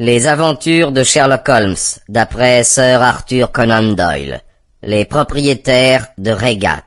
Les aventures de Sherlock Holmes, d'après Sir Arthur Conan Doyle. Les propriétaires de Regat.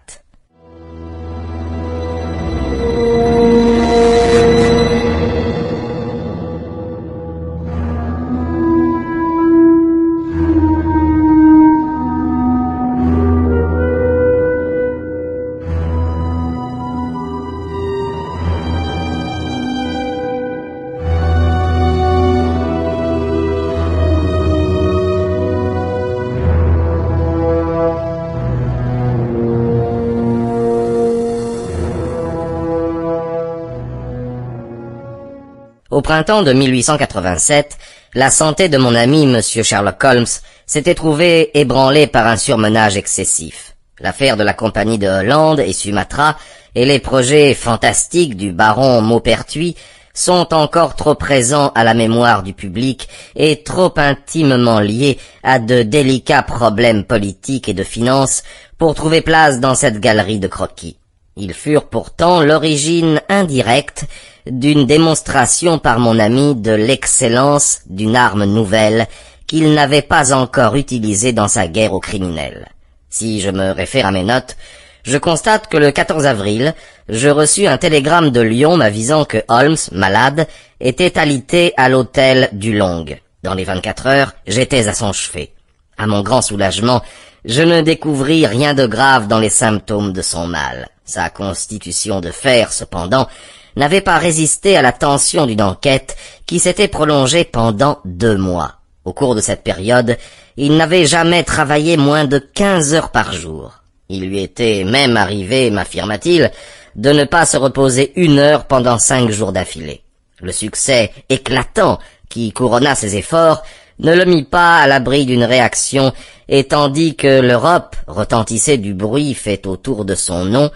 Au printemps de 1887, la santé de mon ami Monsieur Sherlock Holmes s'était trouvée ébranlée par un surmenage excessif. L'affaire de la compagnie de Hollande et Sumatra et les projets fantastiques du baron Maupertuis sont encore trop présents à la mémoire du public et trop intimement liés à de délicats problèmes politiques et de finances pour trouver place dans cette galerie de croquis. Ils furent pourtant l'origine indirecte d'une démonstration par mon ami de l'excellence d'une arme nouvelle qu'il n'avait pas encore utilisée dans sa guerre aux criminels. Si je me réfère à mes notes, je constate que le 14 avril, je reçus un télégramme de Lyon m'avisant que Holmes, malade, était alité à l'hôtel du Long. Dans les 24 heures, j'étais à son chevet. À mon grand soulagement, je ne découvris rien de grave dans les symptômes de son mal. Sa constitution de fer, cependant, n'avait pas résisté à la tension d'une enquête qui s'était prolongée pendant 2 mois. Au cours de cette période, il n'avait jamais travaillé moins de 15 heures par jour. Il lui était même arrivé, m'affirma-t-il, de ne pas se reposer 1 heure pendant 5 jours d'affilée. Le succès éclatant qui couronna ses efforts ne le mit pas à l'abri d'une réaction, et tandis que l'Europe retentissait du bruit fait autour de son nom,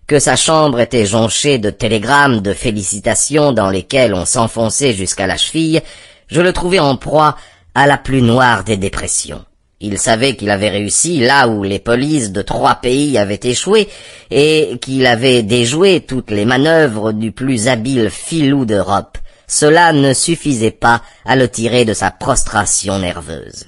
que sa chambre était jonchée de télégrammes de félicitations dans lesquels on s'enfonçait jusqu'à la cheville, je le trouvais en proie à la plus noire des dépressions. Il savait qu'il avait réussi là où les polices de 3 pays avaient échoué, et qu'il avait déjoué toutes les manœuvres du plus habile filou d'Europe. Cela ne suffisait pas à le tirer de sa prostration nerveuse.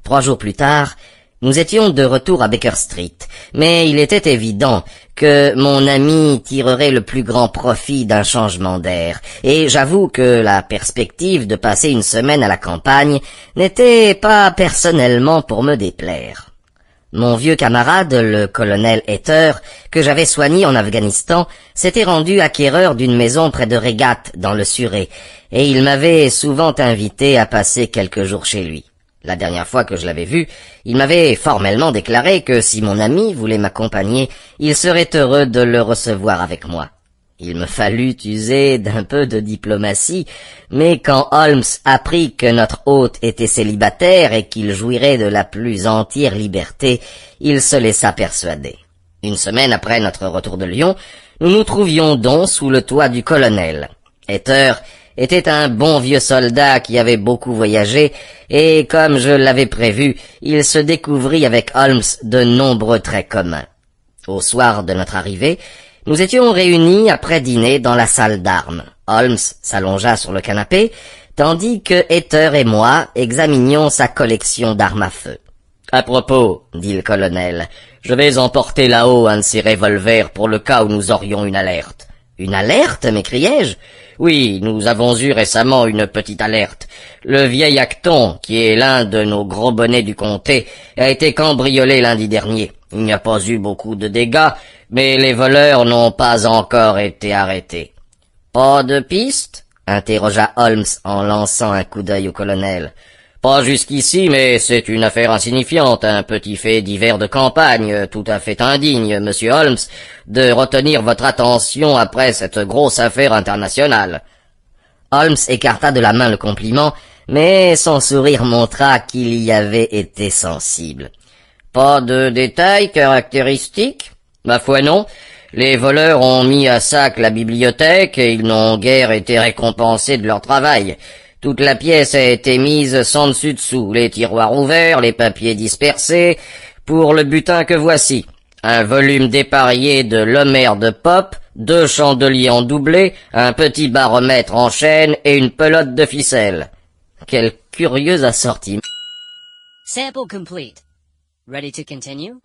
3 jours plus tard, nous étions de retour à Baker Street, mais il était évident que mon ami tirerait le plus grand profit d'un changement d'air, et j'avoue que la perspective de passer une semaine à la campagne n'était pas personnellement pour me déplaire. Mon vieux camarade, le colonel Hayter, que j'avais soigné en Afghanistan, s'était rendu acquéreur d'une maison près de Regat, dans le Surrey, et il m'avait souvent invité à passer quelques jours chez lui. La dernière fois que je l'avais vu, il m'avait formellement déclaré que si mon ami voulait m'accompagner, il serait heureux de le recevoir avec moi. Il me fallut user d'un peu de diplomatie, mais quand Holmes apprit que notre hôte était célibataire et qu'il jouirait de la plus entière liberté, il se laissa persuader. 1 semaine après notre retour de Lyon, nous nous trouvions donc sous le toit du colonel. Hayter était un bon vieux soldat qui avait beaucoup voyagé, et comme je l'avais prévu, il se découvrit avec Holmes de nombreux traits communs. Au soir de notre arrivée, nous étions réunis après dîner dans la salle d'armes. Holmes s'allongea sur le canapé, tandis que Hayter et moi examinions sa collection d'armes à feu. « À propos, dit le colonel, je vais emporter là-haut un de ces revolvers pour le cas où nous aurions une alerte. »« Une alerte ?» m'écriai-je. « Oui, nous avons eu récemment une petite alerte. Le vieil Acton, qui est l'un de nos gros bonnets du comté, a été cambriolé lundi dernier. Il n'y a pas eu beaucoup de dégâts, mais les voleurs n'ont pas encore été arrêtés. »« Pas de piste ?» interrogea Holmes en lançant un coup d'œil au colonel. « Pas jusqu'ici, mais c'est une affaire insignifiante, un petit fait divers de campagne, tout à fait indigne, monsieur Holmes, de retenir votre attention après cette grosse affaire internationale. » Holmes écarta de la main le compliment, mais son sourire montra qu'il y avait été sensible. « Pas de détails caractéristiques ? » ?»« Ma foi non. Les voleurs ont mis à sac la bibliothèque et ils n'ont guère été récompensés de leur travail. Toute la pièce a été mise sans dessus-dessous, les tiroirs ouverts, les papiers dispersés, pour le butin que voici. Un volume dépareillé de l'Homère de Pope, 2 chandeliers en doublé, un petit baromètre en chêne et une pelote de ficelle. Quel curieux assortiment. Sample complete. Ready to continue?